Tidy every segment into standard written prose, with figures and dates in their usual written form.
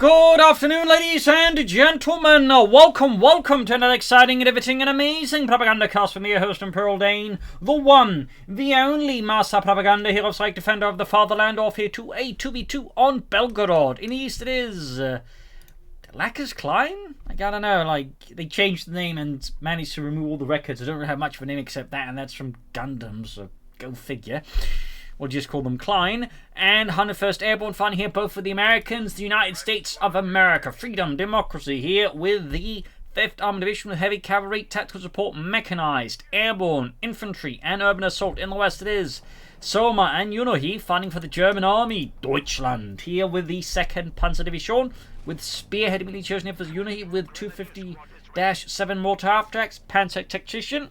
Good afternoon, ladies and gentlemen. Welcome to another exciting, riveting, and amazing Propagandacast from your host, Imperial Dane, the one, the only master propaganda hero, psych defender of the fatherland, off here to a 2v2 on Belgorod. In the east, it is Clyne? I don't know, they changed the name and managed to remove all the records. I don't really have much of a name except that, and that's from Gundam, so go figure. We'll just call them Clyne. And 101st Airborne fighting here, both for the Americans, the United States of America. Freedom, democracy here with the 5th Armored Division with heavy cavalry, tactical support, mechanized, airborne, infantry, and urban assault. In the west it is Soma and Yunohi fighting for the German army, Deutschland. Here with the 2nd Panzer Division, with Spearhead immediately chosen here for Yunohi with 250-7 mortar half-tracks, Panzer Tactician.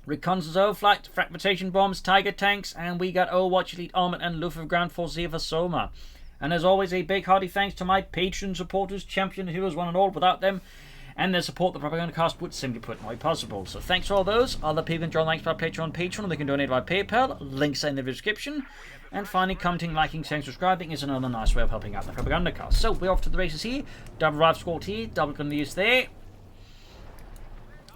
Reconnaissance overflight, fragmentation bombs, Tiger tanks, and we got Overwatch Elite Armored and Luftwaffe Ground Force here for Soma. And as always, a big hearty thanks to my Patreon supporters, champion heroes, one and all. Without them and their support, the Propagandacast would simply put not be possible. So thanks to all those. Other people can join thanks by Patreon, or they can donate by PayPal. Links are in the description. And finally, commenting, liking, sharing, subscribing is another nice way of helping out the Propagandacast. So we're off to the races here. Double Rive Squad here, double Grenadiers there.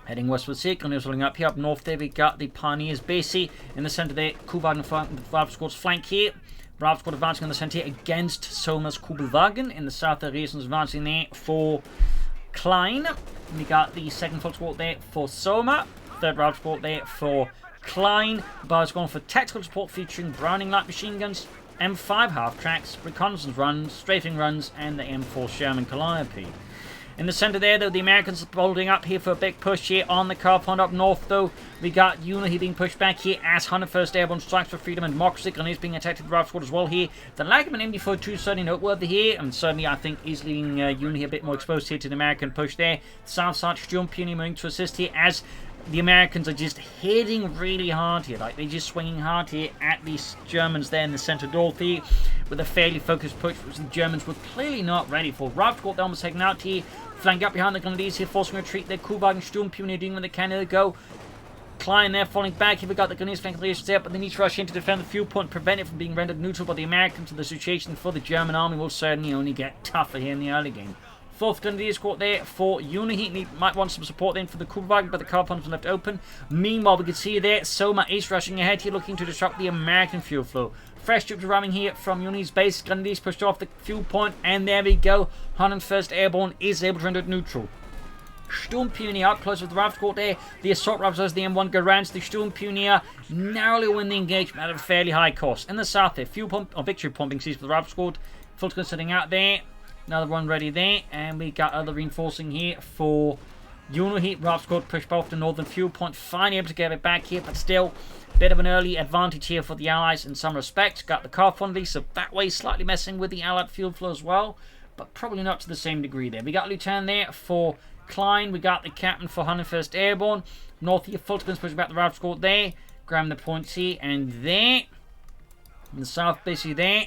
Heading westwards here, Grenadiers rolling up here. Up north there, we got the Pioneers basically in the centre there. Kuhwagen and the Rive Squad's flank here. Rive Squad advancing in the centre here against Soma's Kubelwagen. In the south, the Reasons advancing there for Clyne. We got the 2nd Foot Squad there for Soma. 3rd Rive Squad there for Clyne. Bar's going for tactical support featuring Browning light machine guns, M5 half tracks, reconnaissance runs, strafing runs, and the M4 Sherman Calliope. In the centre there, though, the Americans are holding up here for a big push here on the car front. Up north, though, we got Yunohi being pushed back here as 101st Airborne strikes for freedom and democracy. Grenadiers being attacked with the Rive Squad as well here. The lag of an MD-42 certainly noteworthy here, and certainly I think is leaving Yunohi a bit more exposed here to the American push there. South side, Sturmpionie moving to assist here as the Americans are just hitting really hard here. They're just swinging hard here at these Germans there in the centre north here with a fairly focused push, which the Germans were clearly not ready for. Rive Squad, they're almost taken out here. Flank up behind the Grenadiers here, forcing a retreat. Their Kuhwagen Sturmpionie doing what they can. Here they go. Clyne there falling back. Here we got the Grenadiers flanking there, but they need to rush in to defend the fuel point, prevent it from being rendered neutral by the Americans. So the situation for the German army will certainly only get tougher here in the early game. 4th Grenadier Squad there for Yunohi. He might want some support then for the Kuhwagen, but the car front is left open. Meanwhile, we can see there, Soma is rushing ahead here, looking to disrupt the American fuel flow. Fresh troops arriving here from Yunohi's base. Grenadiers pushed off the fuel point, and there we go. 101st Airborne is able to render it neutral. Sturmpionie up close with the Rive Squad there. The assault rifles, the M1 Garants, the Sturmpionie narrowly win the engagement at a fairly high cost. In the south there, fuel pump or victory pumping seized for the Rive Squad. Fulton sitting out there. Another one ready there, and we got other reinforcing here for Yunohi. Rive Squad pushed off the northern fuel point, finally able to get it back here, but still bit of an early advantage here for the Allies in some respects. Got the car friendly, so that way slightly messing with the Allied fuel flow as well, but probably not to the same degree there. We got Lieutenant there for Clyne. We got the Captain for 101st Airborne. North here, Fulton's pushing back the Rive Squad there. Grabbing the points here and there. In the south, basically there.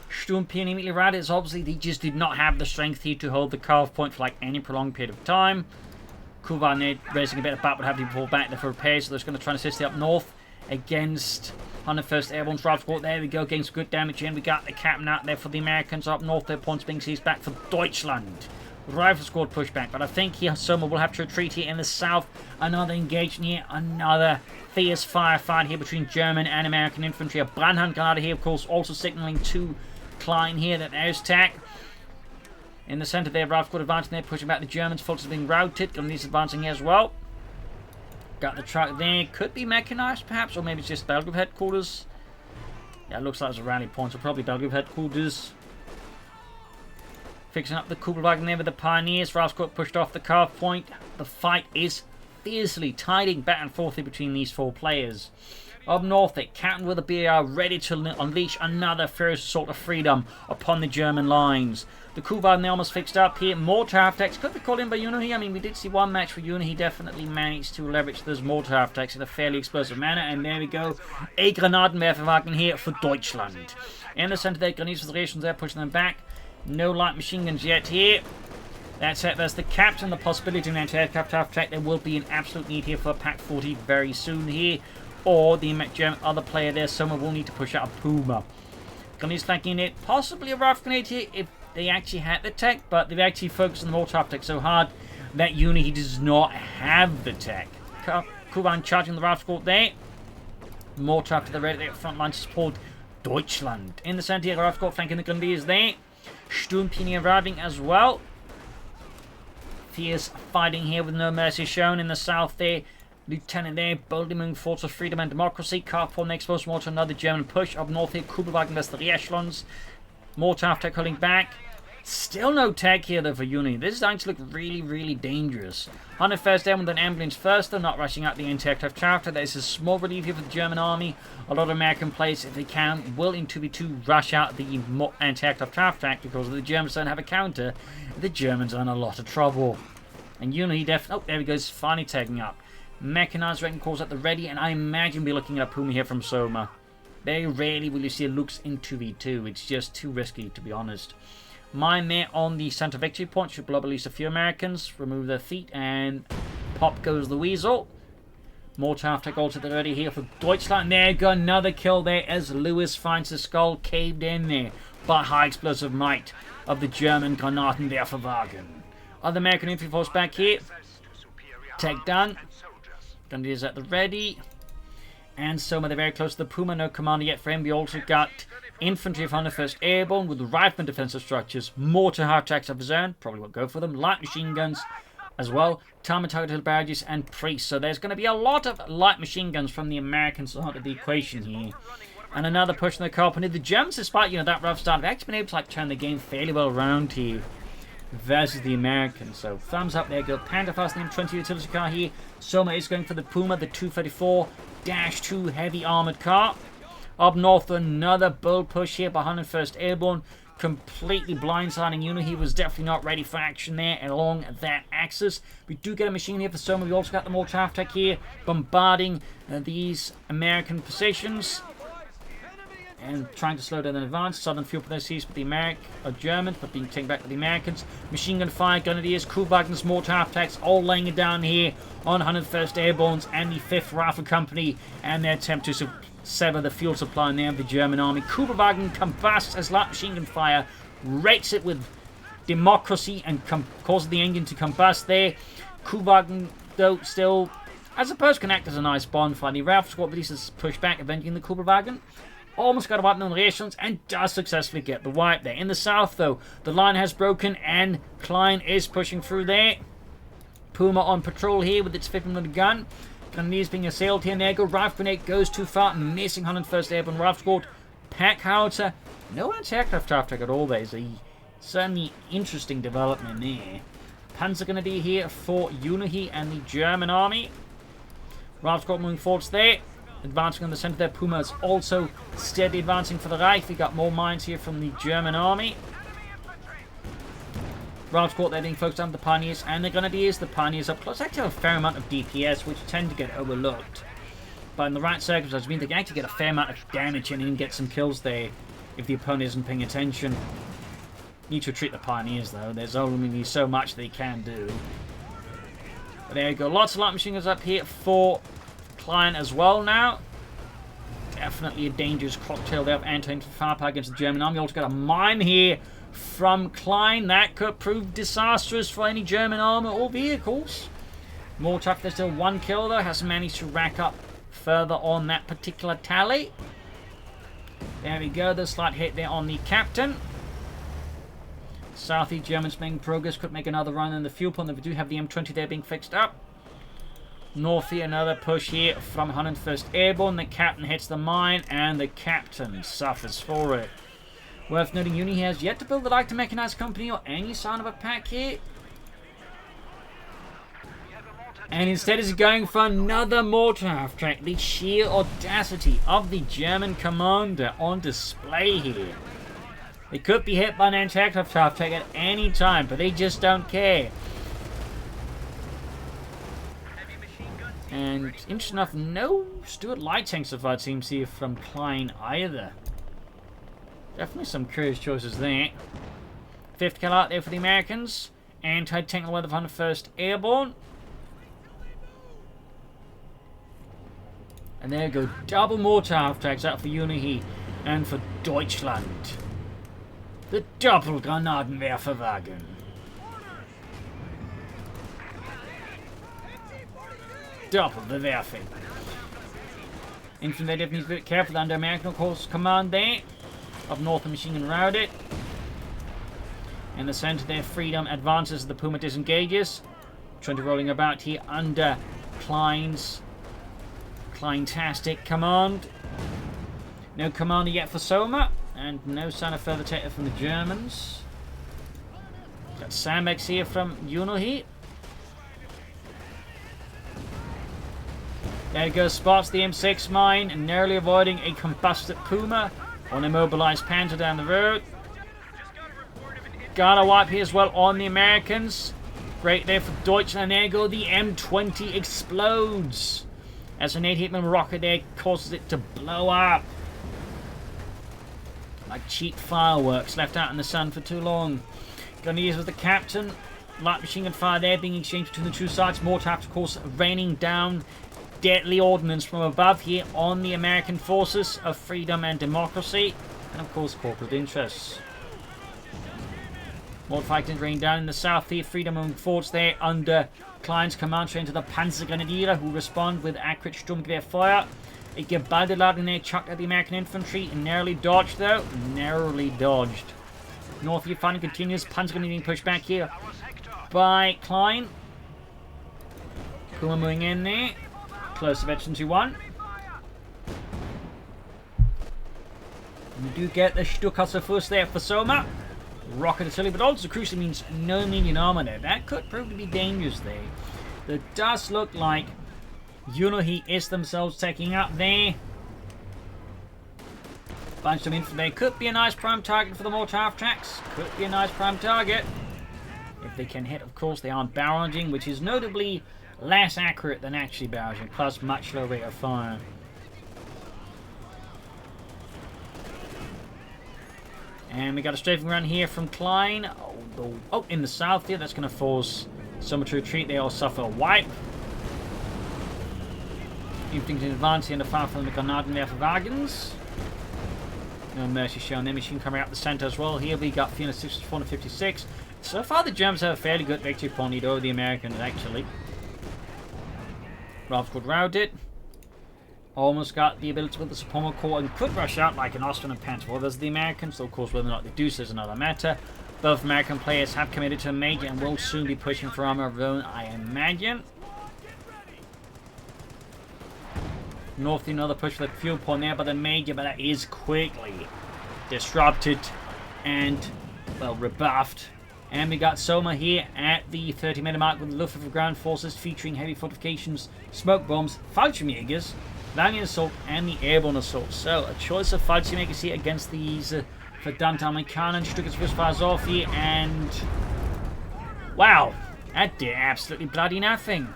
Sturmpionie immediately routed, as obviously they just did not have the strength here to hold the carve point for like any prolonged period of time. Kuhwagen raising a bit of bat would have to pull back there for repairs, so they're just going to try and assist it up north against 101st Airborne Rive Squad. There we go, getting some good damage in. We got the captain out there for the Americans up north. Their points being seized back for Deutschland. Rifle Squad pushback, but I think here Soma will have to retreat here in the south. Another engagement here, another fierce firefight here between German and American infantry. A Brandhand Granada here, of course, also signaling to Clyne here that there's attack. In the centre there, Rive Squad advancing there, pushing back the Germans. Fulton's being routed. Grenadiers advancing here as well. Got the truck there. Could be mechanized, perhaps, or maybe it's just Belgorod headquarters. Yeah, it looks like it's a rally point, so probably Belgorod headquarters. Fixing up the Kubelwagen there with the Pioneers. Rive Squad pushed off the carve point. The fight is fiercely tiding back and forth between these four players. Up north, it Captain with a BR ready to unleash another fierce assault of freedom upon the German lines. The Kuhwagen almost fixed up here. Mortar half-attacks could be called in by Yunohi. I mean, we did see one match where Yunohi definitely managed to leverage those mortar half-attacks in a fairly explosive manner. And there we go. A Granatenwerferwagen here for Deutschland. In the centre there, Grenadiers for the Rations there, pushing them back. No light machine guns yet here. That's it. There's the Captain. The possibility of an anti-aircraft half-attack. There will be an absolute need here for a Pack 40 very soon here. Or the German other player there, Soma, will need to push out a Puma. Gunny's flanking it. Possibly a rifle grenade here if they actually had the tech, but they've actually focused on the mortar tech so hard that Yunohi does not have the tech. Kuban charging the rifle squad there. Mortar to the right there, front line to support Deutschland. In the center here, rifle squad flanking the Grenadiers there. Sturmpini arriving as well. Fierce fighting here with no mercy shown in the south there. Lieutenant there, boldly moving forward to freedom and democracy. Carport next post more to another German push up north here. Kubelwagen vs the echelons. Mortar after calling back. Still no tech here though for Yunohi. This is starting to look really, really dangerous. 101st Airborne with an ambulance first. They're not rushing out the anti-aircraft chapter. There's a small relief here for the German army. A lot of American players, if they can, will in 2v2 rush out the anti-aircraft track because the Germans don't have a counter. The Germans are in a lot of trouble. And Yunohi definitely... Oh, there he goes. Finally tagging up. Mechanized wrecking calls at the ready, and I imagine we're looking at a Puma here from Soma. Very rarely will you see a Lux in 2v2. It's just too risky, to be honest. Mine there on the center victory point should blow up at least a few Americans. Remove their feet, and pop goes the weasel. Mortar after goal to the ready here for Deutschland. There you go, another kill there as Lewis finds the skull caved in there by high explosive might of the German Granatenwerferwagen. Other American infantry force back here. Take done. Grenadiers at the ready. And Soma, they're very close to the Puma. No commander yet for him. We also got infantry of 101st Airborne with rifleman defensive structures. Mortar hard tracks of his own. Probably won't go for them. Light machine guns as well. Target targeted barrages and priests. So there's going to be a lot of light machine guns from the American side of the equation here. And another push in the carpenter. The Germans, despite that rough start, have actually been able to turn the game fairly well around here versus the Americans. So thumbs up there. Go Panterfast, the M20 utility car here. Soma is going for the Puma, the 234-2 heavy armored car. Up north, another bold push here by 101st Airborne. Completely blindsiding Yunohi. He was definitely not ready for action there along that axis. We do get a machine here for Soma. We also got the mortar attack here, bombarding these American positions. And trying to slow down in advance. Southern field policies with the Germans, but being taken back by the Americans. Machine gun fire, Grenadiers, Kubelwagen's mortar attacks, all laying it down here on 101st Airborne's and the 5th Rifle Company, and their attempt to sever the fuel supply in there of the German army. Kubelwagen combusts as light machine gun fire rates it with democracy and causes the engine to combust there. Kubelwagen, though, still, I suppose, can act as a nice bonfire. The Rifle Squad releases push back, avenging the Kubelwagen. Almost got a wipe on the rations and does successfully get the wipe there. In the south, though, the line has broken and Clyne is pushing through there. Puma on patrol here with its 50mm gun. Grenadiers being assailed here. And there go. Rifle grenade goes too far, missing 101st Airborne Rifle Squad. Pack howitzer. No anti-aircraft attack at all. There's a certainly interesting development there. Panzer Grenadier here for Yunohi and the German army. Rifle Squad moving forwards there. Advancing on the center there. Puma is also steady advancing for the Reich. We got more mines here from the German army. Rifle Squad there being focused on the Pioneers and the Grenadiers. The Pioneers up close. Actually have a fair amount of DPS, which tend to get overlooked. But in the right circumstances, means they can actually get a fair amount of damage and even get some kills there if the opponent isn't paying attention. Need to retreat the Pioneers though. There's only so much they can do. But there you go. Lots of light machine guns up here for Clyne as well now. Definitely a dangerous cocktail there of anti-infantry firepower against the German army. Also got a mine here from Clyne. That could prove disastrous for any German armor or vehicles. More tough. There's still one kill though. Has managed to rack up further on that particular tally. There we go. The slight hit there on the captain. Southeast Germans making progress. Could make another run in the fuel pond. We do have the M20 there being fixed up. North here, another push here from 101st Airborne. The captain hits the mine, and the captain suffers for it. Worth noting, Yunohi has yet to build the light mechanized company or any sign of a pack here. And instead is going for another mortar half track. The sheer audacity of the German commander on display here. They could be hit by an anti-aircraft half track at any time, but they just don't care. And interesting enough, no Stuart light tanks so far it seems here from Clyne either. Definitely some curious choices there. 5th kill out there for the Americans. Anti-tank weather of 101st Airborne. And there you go, double mortar half tracks out for Yunohi. and for Deutschland. The Doppelgranatenwerferwagen. Doppelbewerfing. Infantry needs to be careful under American, of course, command there. Up north, the machine gun routed. In the center there, Freedom advances as the Puma disengages. Trying to rolling about here under Clyne's Clyne-tastic command. No commander yet for Soma, and no sign of further take from the Germans. Got sandbags here from Yunohi. There goes, spots the M6 mine, and narrowly avoiding a combusted Puma on a mobilized Panther down the road. Got a wipe here as well on the Americans. Great there for Deutschland. There go, the M20 explodes as an 8-hitman rocket there causes it to blow up. Like cheap fireworks left out in the sun for too long. Gunners with the captain. Light machine gun fire there being exchanged between the two sides. More taps, of course, raining down deadly ordnance from above here on the American forces of freedom and democracy. And of course, corporate interests. More fighting rain down in the south here. Freedom moving forwards there under Clyne's command train to the Panzergrenadiere, who respond with accurate Sturmgewehr fire. A Gebaldeladen there chucked at the American infantry. Narrowly dodged though. Narrowly dodged. North here fighting continues. Panzergrenadiere being pushed back here by Clyne. Puma moving in there. Close to veteran 2-1. We do get the Stuckasser first there for Soma. Rocket artillery, but also crucially means no medium armor there. That could prove to be dangerous there. It does look like Yunohi is themselves taking up there. Bunch them in for there. Could be a nice prime target for the mortar half tracks. Could be a nice prime target. If they can hit, of course, they aren't barraging, which is notably less accurate than actually barraging, plus much lower rate of fire. And we got a strafing run here from Clyne. Oh, in the south here, that's going to force Soma to retreat. They all suffer a wipe. Infantry advance here in the far from the Granatenwerferwagens. No mercy shown. Their machine coming out the center as well. Here we got 456. So far, the Germans have a fairly good victory point over the Americans, actually. Ravsgård routed. Almost got the ability with the Soma Corps and could rush out like an Austrian and Panther. Well, there's the Americans, so of course whether or not they do so is another matter. Both American players have committed to a major and will soon be pushing for armor of their own, I imagine. North, another push for the fuel point there by the major, but that is quickly disrupted and, well, rebuffed. And we got Soma here at the 30-meter mark with the Luftwaffe ground forces featuring heavy fortifications, smoke bombs, Fallschirmjägers, Valiant Assault, and the Airborne Assault. So, a choice of Fallschirmjägers here against these Verdammte Amerikaner. Stückes fires off here, and wow, that did absolutely bloody nothing.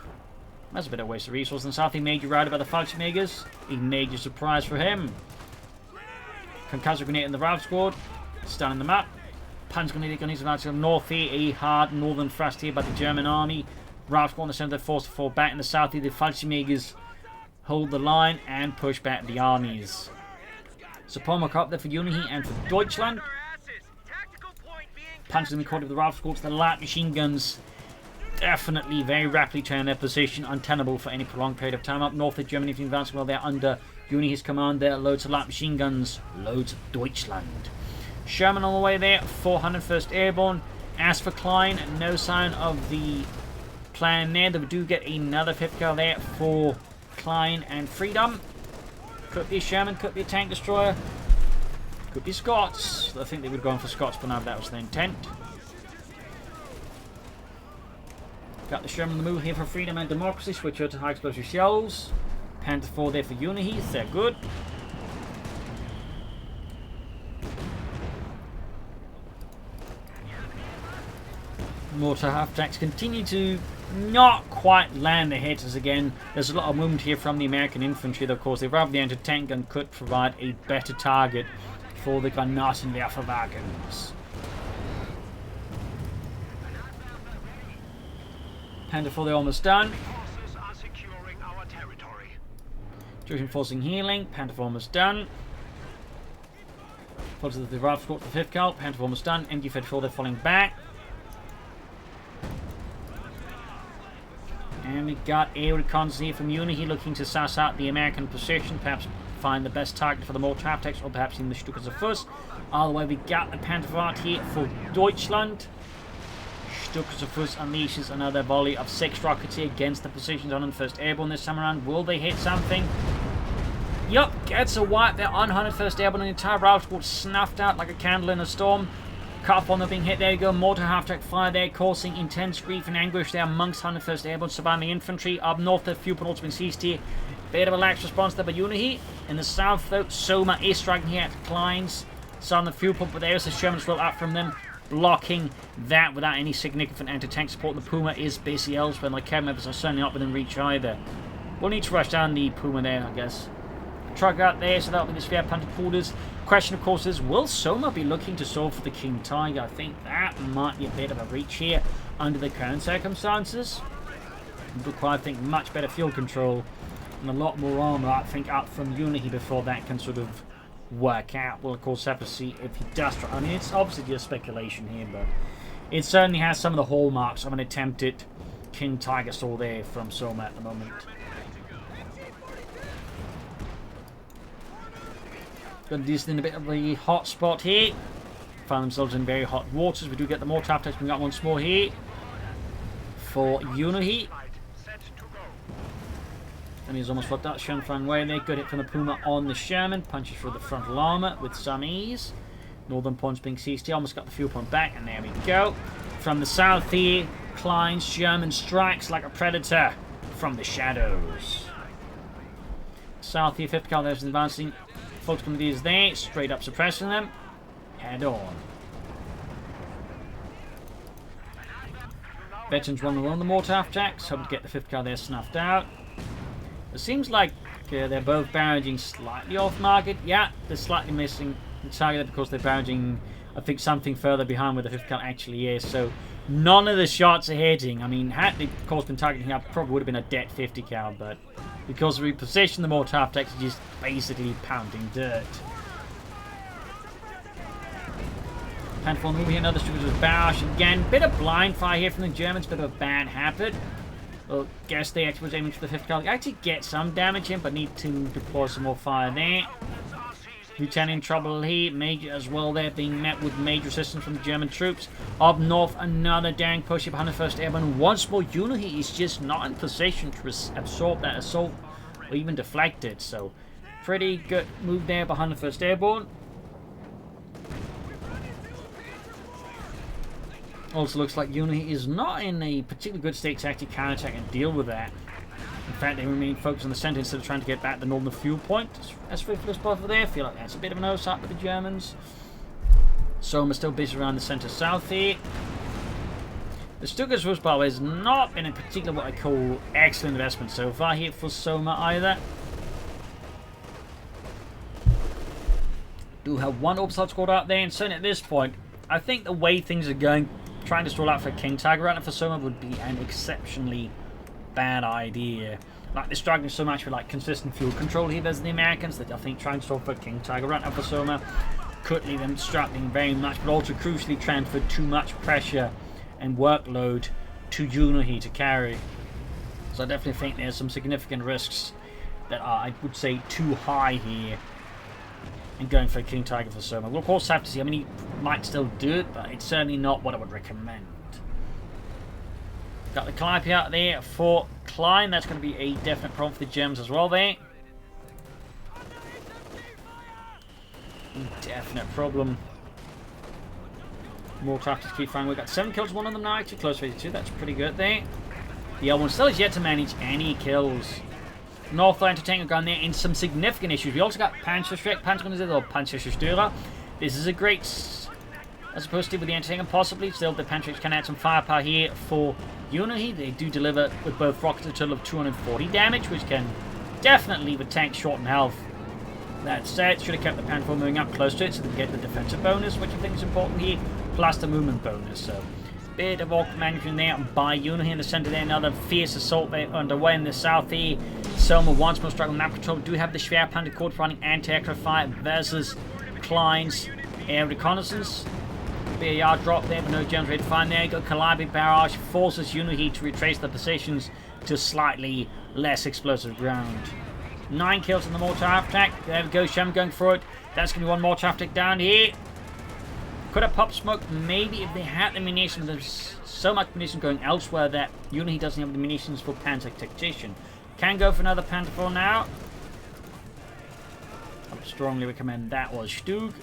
That's a bit of a waste of resources. And Southie Major routed by the Fallschirmjägers. A major surprise for him. Concussor Grenade in the Ravsgård, stunning them up. Punch Grenade Gunners advance to the north here. A hard northern thrust here by the German army. Ravsgård in the center, forced to fall back in the south here. The Fallschirmjägers hold the line and push back the armies. Support up there for Yunohi and for Deutschland. Punches in the corner of the Ravsgård to the light machine guns. Definitely very rapidly turn their position untenable for any prolonged period of time. Up north of Germany, advancing well there under Yunohi's command there. Loads of light machine guns, loads of Deutschland. Sherman on the way there, 401st Airborne. As for Clyne, no sign of the plan there. They do get another 5th car there for Clyne and Freedom. Could be a Sherman, could be a tank destroyer, could be Scots. I think they would have gone for Scots, but now that was the intent. Got the Sherman on the move here for Freedom and Democracy. Switch over to high explosive shells. Panther 4 there for Yunohi. They're good. Mortar half-tracks continue to not quite land the hits again. There's a lot of movement here from the American infantry, though, of course. The rather the anti-tank gun could provide a better target for the Granatenwerferwagens. Panther 4, they're almost done. Just enforcing healing. Panther 4 almost done. Follows the Ralph Squad for 5th Cal. Panther almost done. MG-34, they're falling back. And we got air reconnaissance here from Yunohi looking to suss out the American position, perhaps find the best target for the mortar half-tanks, or perhaps even the Stukas of Fuss. All the way we got the Panzerwart here for Deutschland. Stukas of Fuss unleashes another volley of 6 rockets here against the positions on 101st Airborne this time around. Will they hit something? Yup, gets a wipe there on 101st Airborne. The entire Ralph Squad snuffed out like a candle in a storm. Cup on them being hit. There you go. Mortar half-track fire there, causing intense grief and anguish there amongst 101st Airborne surviving infantry. Up north, the fuel ports been seized here. Bit of a lax response there by Yunohi. In the south, though, Soma is striking here at Clyne's. So on the fuel pump, but there is a Sherman slow up from them, blocking that without any significant anti-tank support. The Puma is basically elsewhere, and the cab members are certainly not within reach either. We'll need to rush down the Puma there, I guess. Truck out there, so that'll be the spare Panther quarters. Question, of course, is will Soma be looking to solve for the King Tiger? I think that might be a bit of a reach here under the current circumstances. It would require, I think, much better fuel control and a lot more armor, I think, up from Yunohi before that can sort of work out. We'll, of course, have to see if he does try. I mean, it's obviously just speculation here, but it certainly has some of the hallmarks of an attempted King Tiger still there from Soma at the moment. Got this in a bit of a hot spot here. Found themselves in very hot waters. We do get the mortar half-tanks coming up once more here for Yunohi. And he's almost got that Shenfang way there. Good hit from the Puma on the Sherman. Punches through the frontal armor with some ease. Northern points being seized here. Almost got the fuel pump back. And there we go. From the south here, Clyne's Sherman strikes like a predator from the shadows. South here, 5th Cal, there's advancing. Folks coming to these there, straight up suppressing them. Head on. Veterans running along the mortar half-jacks, hoping to get the 5th Cal there snuffed out. It seems like they're both barraging slightly off market. Yeah, they're slightly missing the target because they're barraging, I think, something further behind where the 5th Cal actually is. So none of the shots are hitting. I mean, had they, of course, been targeting up, probably would have been a dead 50 cal, but because we position the mortar half-tanks are just basically pounding dirt. Handful moving here, another Stukas with barrage again. Bit of blind fire here from the Germans, bit of a bad habit. Well, guess the experts aiming for the 5th Cal. Actually get some damage in, but need to deploy some more fire there. Lieutenant in trouble here, Major as well there, being met with major assistance from the German troops. Up north, another dang push up 101st Airborne. Once more, Yunohi is just not in position to absorb that assault or even deflect it. So, pretty good move there by 101st Airborne. Also looks like Yunohi is not in a particularly good state to actually counterattack and deal with that. In fact, they remain focused on the centre instead of trying to get back the northern fuel point. As ruthless over there, I feel like that's a bit of an oversight with the Germans. Soma still busy around the centre south here. The Stukas Rustbauer has not been in particular what I call excellent investment so far here for Soma either. Do have one Orbside squad out there, and certainly at this point, I think the way things are going, trying to stall out for King Tiger right now for Soma would be an exceptionally bad idea. Like, they're struggling so much with like consistent fuel control here versus the Americans that I think trying to stall for King Tiger right now for Soma could leave them struggling very much, but also crucially transfer too much pressure and workload to Yunohi to carry. So I definitely think there's some significant risks that are, I would say, too high here and going for King Tiger for Soma. We'll of course have to see. I mean, he might still do it, but it's certainly not what I would recommend. Got the Clyne out there for Clyne. That's going to be a definite problem for the Germans as well there. Definite problem. More tactics keep firing. We've got 7 kills, one of them now actually close to 82. That's pretty good there. The other one still is yet to manage any kills. North anti-tank gun there in some significant issues. We also got Panzerschreck, Panzerorganisation, or Panzerzerstörer. This is a great, as opposed to with the anti-tank, possibly still the Panzerschreck can add some firepower here for Yunohi. They do deliver with both rockets a total of 240 damage, which can definitely leave a tank short in health. That said, should have kept the Panther moving up close to it so they can get the defensive bonus, which I think is important here, plus the movement bonus. So, bit of awkward management there by Yunohi in the centre there. Another fierce assault there underway in the south here. Soma once more struggling map control. Do have the Schwerpanzer Corps running anti-aircraft fire versus Clyne's Air reconnaissance. Be a yard drop there, but no Germans ready to find there. Got Clyne barrage, forces Yunohi to retrace their positions to slightly less explosive ground. 9 kills in the mortar attack. There we go, Shem going for it. That's going to be one mortar attack down here. Could have popped smoke, maybe if they had the munitions. There's so much munitions going elsewhere that Yunohi doesn't have the munitions for Panzer Tactician. Can go for another Panther 4 now. I would strongly recommend that was Stug.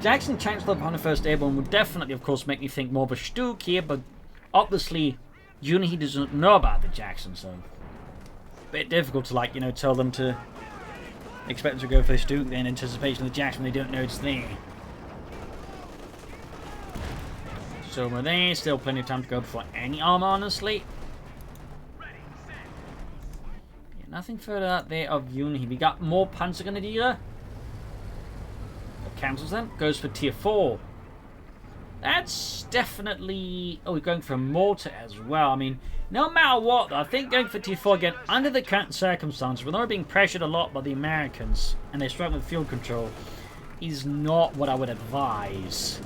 Jackson Chancellor of 101st Airborne would definitely, of course, make me think more of a Stug here, but obviously, Yunohi doesn't know about the Jackson, so a bit difficult to, like, you know, tell them to expect them to go for Stug in anticipation of the Jackson when they don't know it's there. Soma there, still plenty of time to go before any armor, honestly. Yeah, nothing further out there of Yunohi. We got more Panzergrenadier. Cancels them, goes for tier 4. That's definitely... Oh, we're going for a mortar as well. I mean, no matter what, though, I think going for tier 4 again, under the current circumstances, we're not being pressured a lot by the Americans, and they're struggling with field control, is not what I would advise.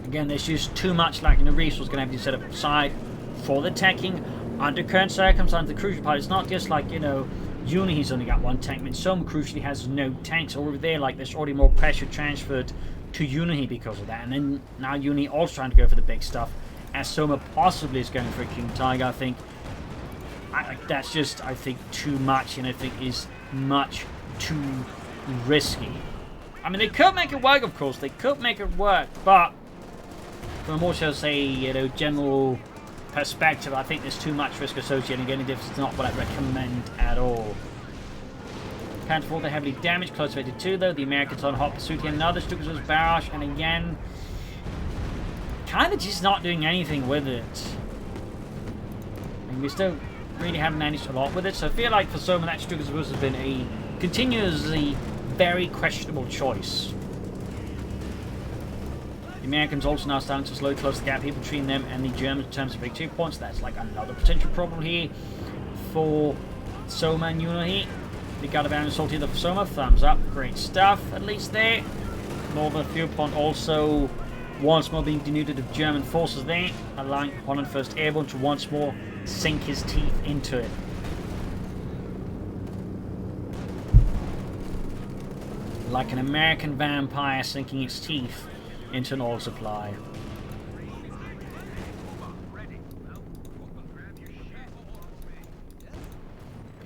Again, there's just too much lacking the resource going to have to be set aside for the teching. Under current circumstances, the crucial part, it's not just like, you know, Yunohi's only got one tank. I mean, Soma crucially has no tanks over there. Like, there's already more pressure transferred to Yunohi because of that. And then now Yunohi also trying to go for the big stuff, as Soma possibly is going for a King Tiger. I think that's just, I think, too much, and I think is much too risky. I mean, they could make it work, of course. They could make it work, but from a more, shall I say, you know, general perspective, I think there's too much risk associated in getting difference. It's not what I recommend at all. Panther 4, they're heavily damaged, close to 82 though. The Americans on hot pursuit here. Another Stukas barrage, and again, kind of just not doing anything with it. I mean, we still really haven't managed a lot with it, so I feel like for Soma that Stukas has been a continuously very questionable choice. The Americans also now starting to slowly close the gap here between them and the Germans in terms of victory points. That's like another potential problem here for Soma and Yunohi. They got a very salty for Soma. Thumbs up. Great stuff, at least there. Northern field point also once more being denuded of German forces there, allowing 101st Airborne to once more sink his teeth into it. Like an American vampire sinking its teeth into an oil supply.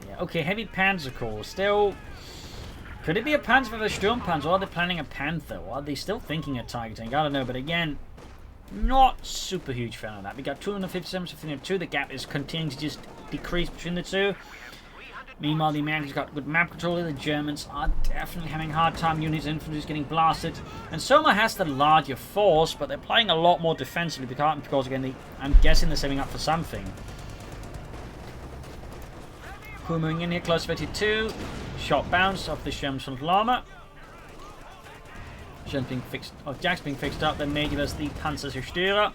Yeah, okay, heavy Panzer Corps. Still, could it be a Panzer with a Sturmpanzer, or are they planning a Panther? Or are they still thinking a Tiger tank? I don't know, but again, not super huge fan of that. We got 257 to 302. The gap is continuing to just decrease between the two. Meanwhile, the Americans got good map control. The Germans are definitely having a hard time. Units infantry is getting blasted. And Soma has the larger force, but they're playing a lot more defensively because again, I'm guessing they're saving up for something. Moving in here, close to 52. Shot bounce off the German frontal armor. Being fixed, Jack's being fixed up. Then maybe there's the Panzerzerstörer.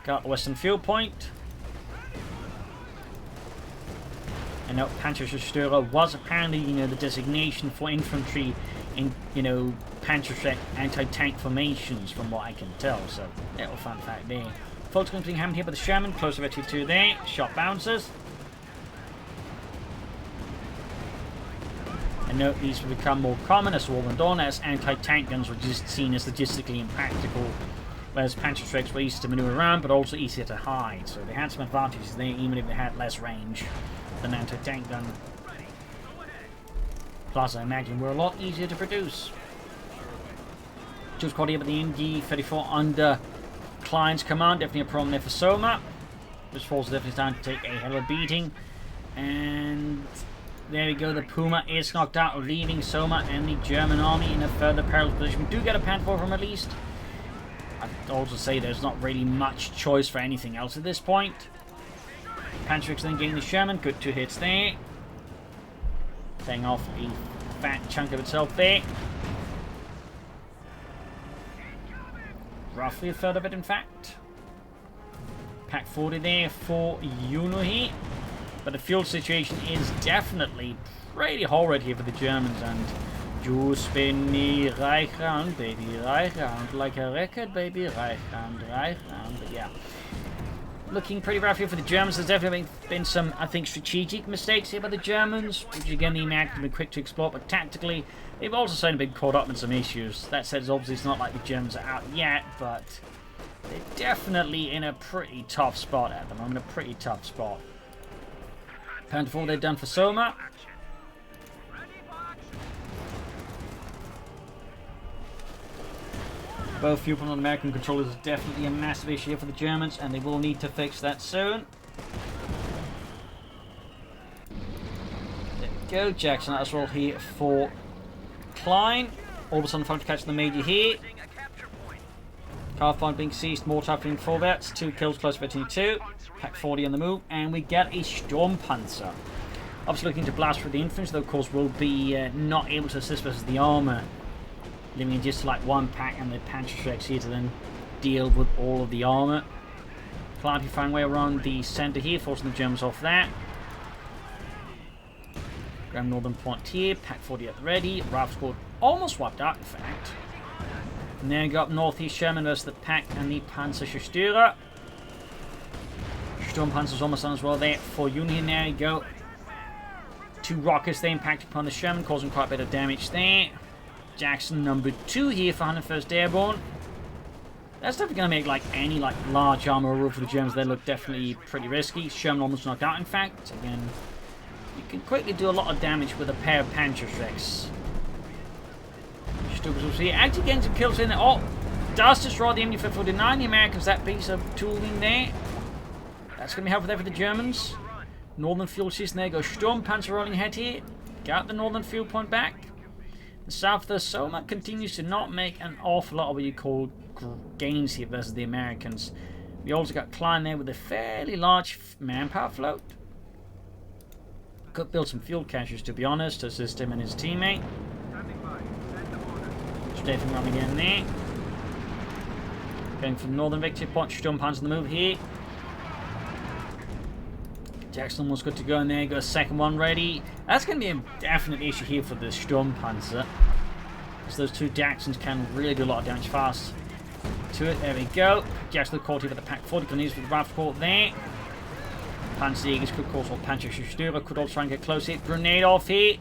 Got the western field point. And now Panzerzerstörer was apparently, you know, the designation for infantry in, you know, Panzerschreck anti-tank formations, from what I can tell. So, little fun fact there. Folks going to be hammered here by the Sherman, close to 52 there. Shot bounces. And note these will become more common as war went on, as anti-tank guns were just seen as logistically impractical, whereas Panzerschrecks were easier to maneuver around, but also easier to hide. So they had some advantages there, even if they had less range than anti-tank gun. Plus, I imagine we're a lot easier to produce. Just caught here by the MG-34 under Clyne's command. Definitely a problem there for Soma. This force is definitely starting to take a hell of a beating. And there we go, the Puma is knocked out, leaving Soma and the German army in a further perilous position. We do get a Panther from at least. I'd also say there's not really much choice for anything else at this point. Panzerix then getting the Sherman, good 2 hits there. Playing off a fat chunk of itself there. Roughly a third of it, in fact. Pack 40 there for Yunohi. But the fuel situation is definitely pretty horrid here for the Germans, and you spin me right round, baby, right round, like a record, baby, right round, but yeah. Looking pretty rough here for the Germans. There's definitely been some, I think, strategic mistakes here by the Germans, which again the Americans have been quick to exploit, but tactically, they've also certainly been caught up in some issues. That said, obviously it's not like the Germans are out yet, but they're definitely in a pretty tough spot at the moment, a pretty tough spot. Panther 4, they're done for Soma. Both fuel pumps on American controllers is definitely a massive issue here for the Germans, and they will need to fix that soon. There we go, Jackson as well here for Clyne. All of a sudden, trying to catch the major here. Carfind being seized, mortar being corvettes, 2 kills, close to 22. Pack 40 on the move, and we get a Sturmpanzer. Obviously looking to blast through the infantry, though of course will be not able to assist versus the armour. Leaving just like one pack and the Panzerschrecks here to then deal with all of the armour. Clyne find way around the centre here, forcing the Germans off that. Grand Northern Point here, pack 40 at the ready. Rifle squad almost wiped out in fact. And then we go up northeast, Sherman versus the pack and the Panzerschütze. Sturmpanzer's almost done as well there for Yunohi, and there you go. 2 rockets they impacted upon the Sherman, causing quite a bit of damage there. Jackson number 2 here for 101st Airborne. That's definitely going to make like any like large armor overall for the Germans. They look definitely pretty risky. Sherman almost knocked out in fact. Again, you can quickly do a lot of damage with a pair of Panzerschrecks. Stubbs here, actually getting some kills in there. Oh, does destroy the MD-549. The Americans, that piece of tooling there. That's going to be helpful there for the Germans. Northern fuel system, there goes Sturmpanzer rolling ahead here. Got the northern fuel point back. The south of the Soma continues to not make an awful lot of what you call gains here versus the Americans. We also got Clyne there with a fairly large manpower float. Could build some fuel caches to be honest to assist him and his teammate. Strafing running in there. Going for the northern victory point. Sturmpanzer on the move here. Jackson was good to go in there. Got a second one ready. That's going to be a definite issue here for the Sturmpanzer. Because those 2 Jacksons can really do a lot of damage fast to it. There we go. Jackson caught here with the pack 40. Can use for the rifle court there. Panzerjägers could cause for Panzerschütze. Could also try and get close here. Grenade off here.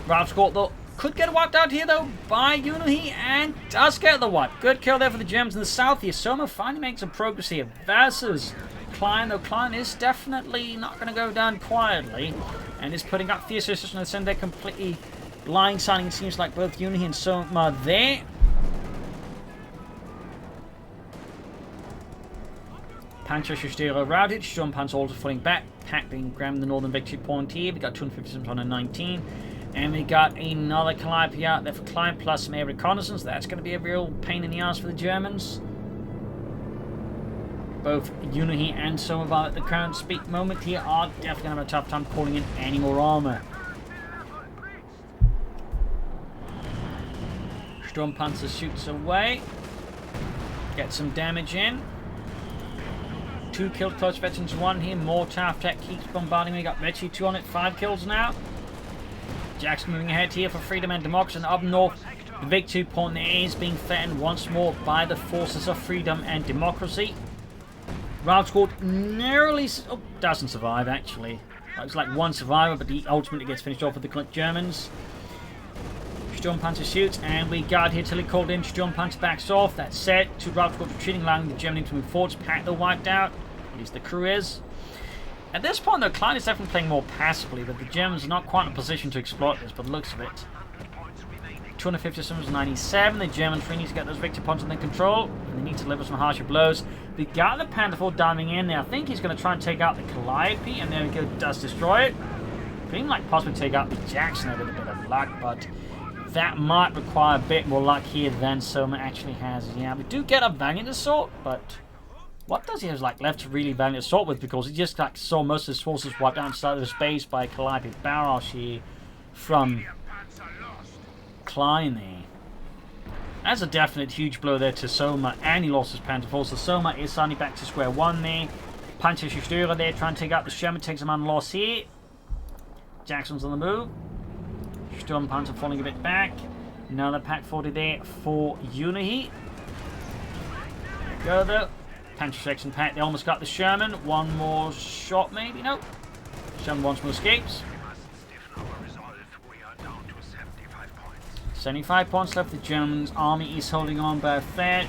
Rifle court though. Could get wiped out here though by Yunohi, and does get the wipe. Good kill there for the Germans in the south here. Soma finally makes some progress here versus Clyne, though Clyne is definitely not going to go down quietly and is putting up fierce resistance in the center, completely blindsiding. It seems like both Yunohi and Soma there. Panzerschütze routed, Sturmpanzer also falling back, pack being grabbed the northern victory point here. We got 257 on a 19. And we got another Calliope out there for Clyne, plus some air reconnaissance. That's going to be a real pain in the ass for the Germans. Both Yunohi and Soma at the current speak moment here are definitely going to have a tough time calling in any more armor. Sturmpanzer shoots away. Get some damage in. 2 killed close veterans, 1 here. More tough tech keeps bombarding. We got Vetchi 2 on it, 5 kills now. Jackson moving ahead here for freedom and democracy, and up north the victory point there is being threatened once more by the forces of freedom and democracy. Ralph squad narrowly doesn't survive actually. Looks like 1 survivor, but he ultimately gets finished off with the Germans. Sturmpanzer shoots, and we guard here till he called in. Sturmpanzer backs off. That's set. 2 Ralph squad retreating, allowing the Germany to move forwards. Pack the wiped out. At least the crew is. At this point, though, Clyne is definitely playing more passively, but the Germans are not quite in a position to exploit this, by the looks of it. 257 97. The Germans really need to get those victory points under control, and they need to deliver some harsher blows. We got the Panther 4 diving in there. I think he's going to try and take out the Calliope, and there we go, does destroy it. Could even like possibly take out the Jackson with a bit of luck, but that might require a bit more luck here than Soma actually has. Yeah, we do get a Valiant Assault, but what does he have like left to really Valiant Assault with? Because he just like saw most of his forces wiped out inside of his base by Calliope barrage here from Clyne there. That's a definite huge blow there to Soma, and he lost his Panther 4. So Soma is suddenly back to square 1 there. Panzer there trying to take out the Sherman, takes a man loss here. Jackson's on the move. Sturmpanzer falling a bit back. Another Pack 40 there for Yunohi. There we go though. Panzer section pack, they almost got the Sherman. One more shot maybe, no. Sherman once more escapes. 75 points left. The German army is holding on by a threat.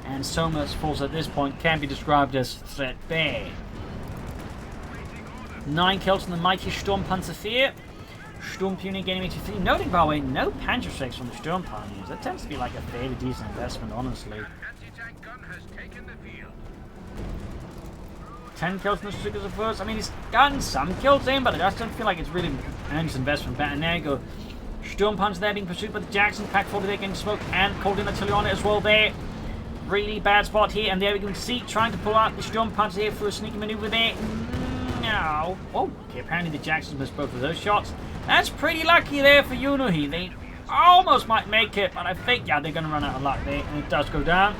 And Soma's force at this point can be described as threat bare. 9 kills from the mighty Sturmpanzer 4. Sturmpuni getting 83. Noting, by the way, no Panzerschrecks from the Sturmpaniers. That tends to be like a fairly decent investment, honestly. 10 kills from the Strickers of first. I mean, he's gotten some kills in, but I just don't feel like it's really an investment. And there you go. Sturmpanzer there being pursued by the Jackson. Pack 40 there getting smoked and called in artillery on it as well there. Really bad spot here, and there we can see trying to pull out the Sturmpanzer here for a sneaky maneuver there. No. Oh, okay, apparently the Jacksons missed both of those shots. That's pretty lucky there for Yunohi. They almost might make it, but I think, yeah, they're going to run out of luck there, and it does go down.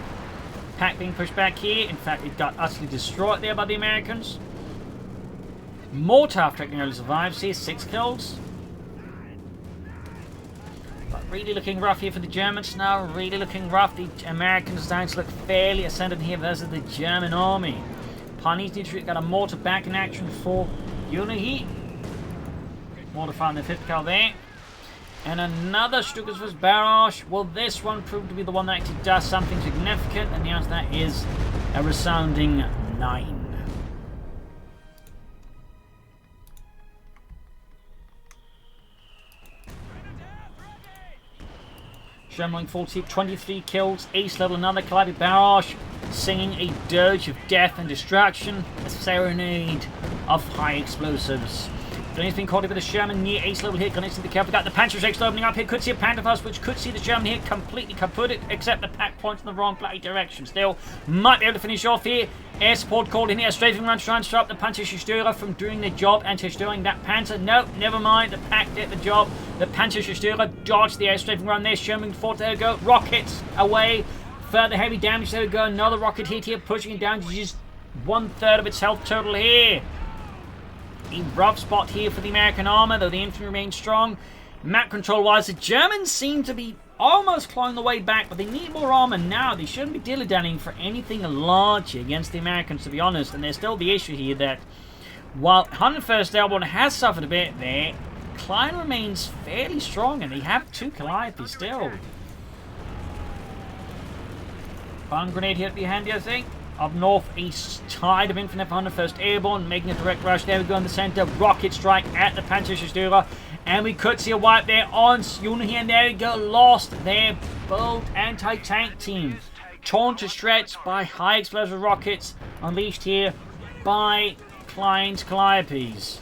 Pack being pushed back here. In fact, it got utterly destroyed there by the Americans. Mortar can only survives here, 6 kills. Really looking rough here for the Germans now. Really looking rough. The Americans are starting to look fairly ascendant here versus the German army. Panis need to got a mortar back in action for Yunohi. Mortar found the 5th cal there. And another Stukas vs. barrage. Will this one prove to be the one that actually does something significant? And the answer to that is a resounding 9. Sherman 40, 23 kills, ace level, another Calliope barrage, singing a dirge of death and destruction, a serenade of high explosives. Grenades being caught up with the Sherman near ace level here. Grenades to the careful. Got the Panzerschrecks opening up here. Could see a Panzerfaust, which could see the Sherman here completely kaput, except the pack points in the wrong bloody direction. Still, might be able to finish off here. Air support called in here. Strafing run trying to stop the Panzerschrecks from doing the job and destroying that Panzer. No, never mind. The pack did the job. The Panzerschrecks dodged the air strafing run there. Sherman fought. There we go. Rockets away. Further heavy damage. There we go. Another rocket hit here, pushing it down to just 1/3 of its health total here. A rough spot here for the American armor, though the infantry remains strong. Map control wise, the Germans seem to be almost clawing the way back, but they need more armor now. They shouldn't be dilly-dallying for anything large against the Americans, to be honest. And there's still the issue here that while 101st Airborne has suffered a bit there, Clyne remains fairly strong, and they have 2 Calliope still. Bomb grenade here to be handy, I think. Up north, a tide of infinite 101st Airborne, making a direct rush. There we go in the center. Rocket strike at the Panzerschrecks. And we could see a wipe there on Yunohi. And there we go. Lost their bold anti-tank team. Torn to shreds by high explosive rockets unleashed here by Clyne's Calliopes.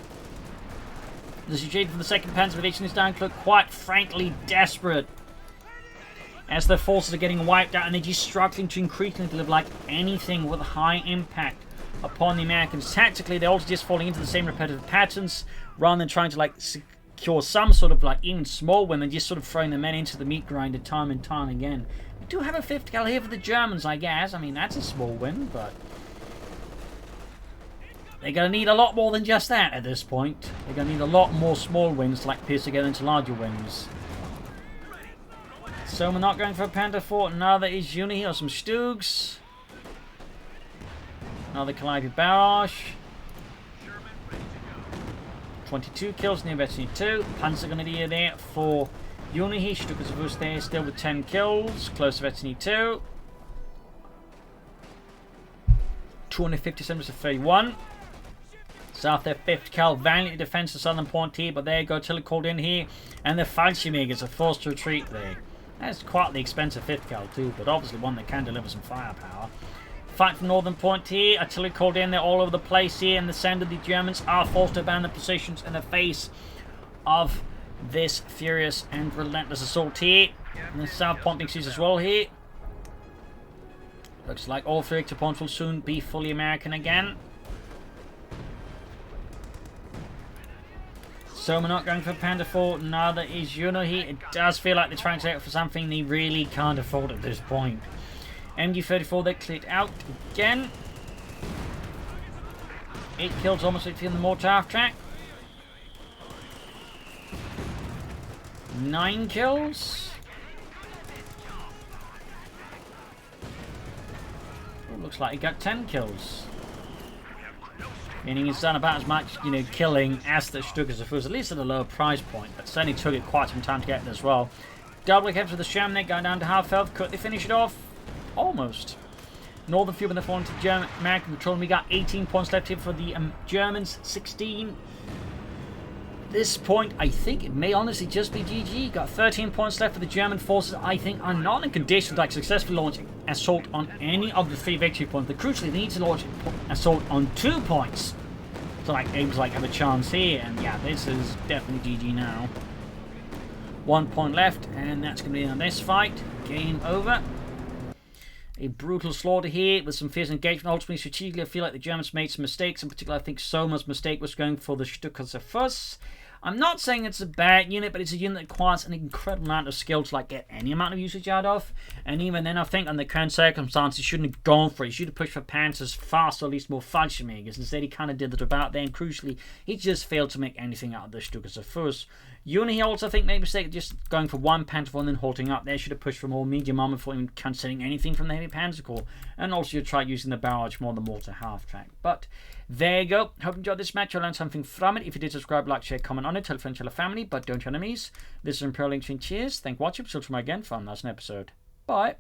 The situation for the 2nd Panzer Division is down to look quite frankly desperate, as their forces are getting wiped out and they're just struggling to increasingly deliver like anything with high impact upon the Americans. Tactically, they're also just falling into the same repetitive patterns rather than trying to like secure some sort of like even small win. They're just sort of throwing the men into the meat grinder time and time again. We do have a 5th cal here for the Germans, I guess. I mean, that's a small win, but they're going to need a lot more than just that at this point. They're going to need a lot more small wins to like pierce together into larger wins. So we're not going for a Panther Fort. Another is Yunohi or some Stugs. Another Calliope barrage. 22 kills near Betsy 2. Panzer Grenadier there for Yunohi. Stugas of us there still with 10 kills. Close to Betsy 2. 257 to 31. South their 5th cal valiantly defends the southern point here, but there you go, till it called in here. And the Fallschirmjägers are forced to retreat there. That's quite the expensive 5th cal too, but obviously one that can deliver some firepower. Fight from northern point here. Artillery called in. They're all over the place here. In the center, the Germans are forced to abandon positions in the face of this furious and relentless assault here. And the south point being seized as well here. Looks like all 3 Victor points will soon be fully American again. So we're not going for Panther Fort, neither is Yunohi. It does feel like they're trying to take it for something they really can't afford at this point. MG-34, they cleared out again. 8 kills almost in the mortar half track. 9 kills. Oh, looks like he got 10 kills. Meaning he's done about as much, killing as the Stukas of Fus, at least at a lower price point, but certainly took it quite some time to get it as well. Double heads with the Shamnik going down to half health. Could they finish it off? Almost. Northern Field when they're falling to German American control. We got 18 points left here for the Germans, 16. This point, I think it may honestly just be GG. Got 13 points left for the German forces. I think are not in condition to successfully launch assault on any of the 3 victory points. But crucially, they need to launch assault on 2 points to aim to have a chance here. And yeah, this is definitely GG now. 1 point left, and that's going to be on this fight. Game over. A brutal slaughter here with some fierce engagement. Ultimately, strategically, I feel like the Germans made some mistakes. In particular, I think Soma's mistake was going for the Stukas of Fus. I'm not saying it's a bad unit, but it's a unit that requires an incredible amount of skill to get any amount of usage out of. And even then, I think under current circumstances, he shouldn't have gone for it. He should have pushed for Panzers fast, or at least more Fallschirmjägers. Instead, he kind of did the about there, and crucially, he just failed to make anything out of the Stukas of Fus. Yunohi also, I think, made a mistake just going for 1 Panzer and then halting up there. Should have pushed for more medium armor before even considering anything from the heavy Panzer Corps. And also, you try using the barrage more than mortar half track. But there you go. Hope you enjoyed this match. You'll learn something from it. If you did, subscribe, like, share, comment on it. Tell a friend, tell a family, but don't your enemies. This is Imperial Link. Cheers. Thank you for watching. Till tomorrow again for another episode. Bye.